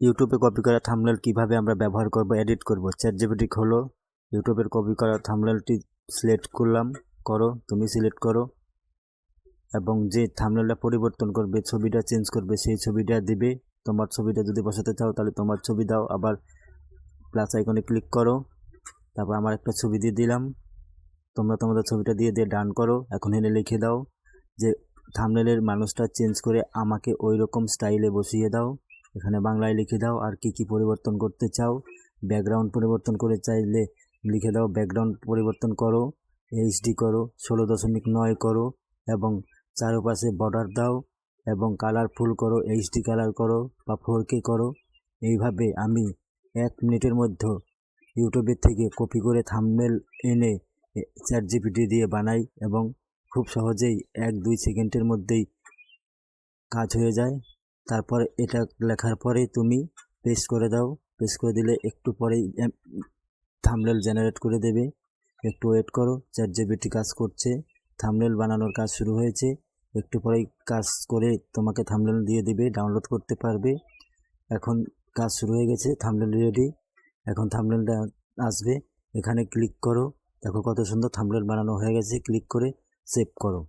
ইউটিউবে কপি করা থাম্বনেল কিভাবে আমরা ব্যবহার করব, এডিট করব। চ্যাটজিপিটি খোলো, ইউটিউবের কপি করা থাম্বনেলটি সিলেক্ট করো, তুমি সিলেক্ট করো এবং যে থাম্বনেলটা পরিবর্তন করবে, ছবিটা চেঞ্জ করবে, সেই ছবিটা দিবে। তোমার ছবিটা যদি বসাতে চাও তাহলে তোমার ছবি দাও, আবার প্লাস আইকনে ক্লিক করো, তারপর আমার একটা ছবি দিয়ে দিলাম, তোমরা তোমাদের ছবিটা দিয়ে ডান করো। এখন এনে লিখে দাও যে থাম্বনেলের মানুষটা চেঞ্জ করে আমাকে ওই রকম স্টাইলে বসিয়ে দাও। এখানে বাংলায় লিখে দাও আর কি কি পরিবর্তন করতে চাও। ব্যাকগ্রাউন্ড পরিবর্তন করে চাইলে লিখে দাও ব্যাকগ্রাউন্ড পরিবর্তন করো, এইচডি করো, 16.9 করো এবং চারপাশে বর্ডার দাও এবং কালারফুল করো, এইচডি কালার করো বা 4K করো। এইভাবে আমি 1 মিনিটের মধ্যে ইউটিউবের থেকে কপি করে থাম্বনেল এনে চ্যাটজিপিটি দিয়ে বানাই এবং খুব সহজেই 1-2 সেকেন্ডের মধ্যেই কাজ হয়ে যায়। তারপর এটা লেখার পরে তুমি পেস্ট করে দাও, পেস্ট করে দিলে একটু পরেই থাম্বনেল জেনারেট করে দেবে। একটু ওয়েট করো, চ্যাটজিপিটি কাজ করছে, থাম্বনেল বানানোর কাজ শুরু হয়েছে। একটু পরেই কাজ করে তোমাকে থাম্বনেল দিয়ে দিবে, ডাউনলোড করতে পারবে। এখন কাজ শুরু হয়ে গেছে, থাম্বনেল রেডি। এখন থাম্বনেলটা আসবে, এখানে ক্লিক করো, দেখো কত সুন্দর থাম্বনেল বানানো হয়ে গেছে। ক্লিক করে সেভ করো।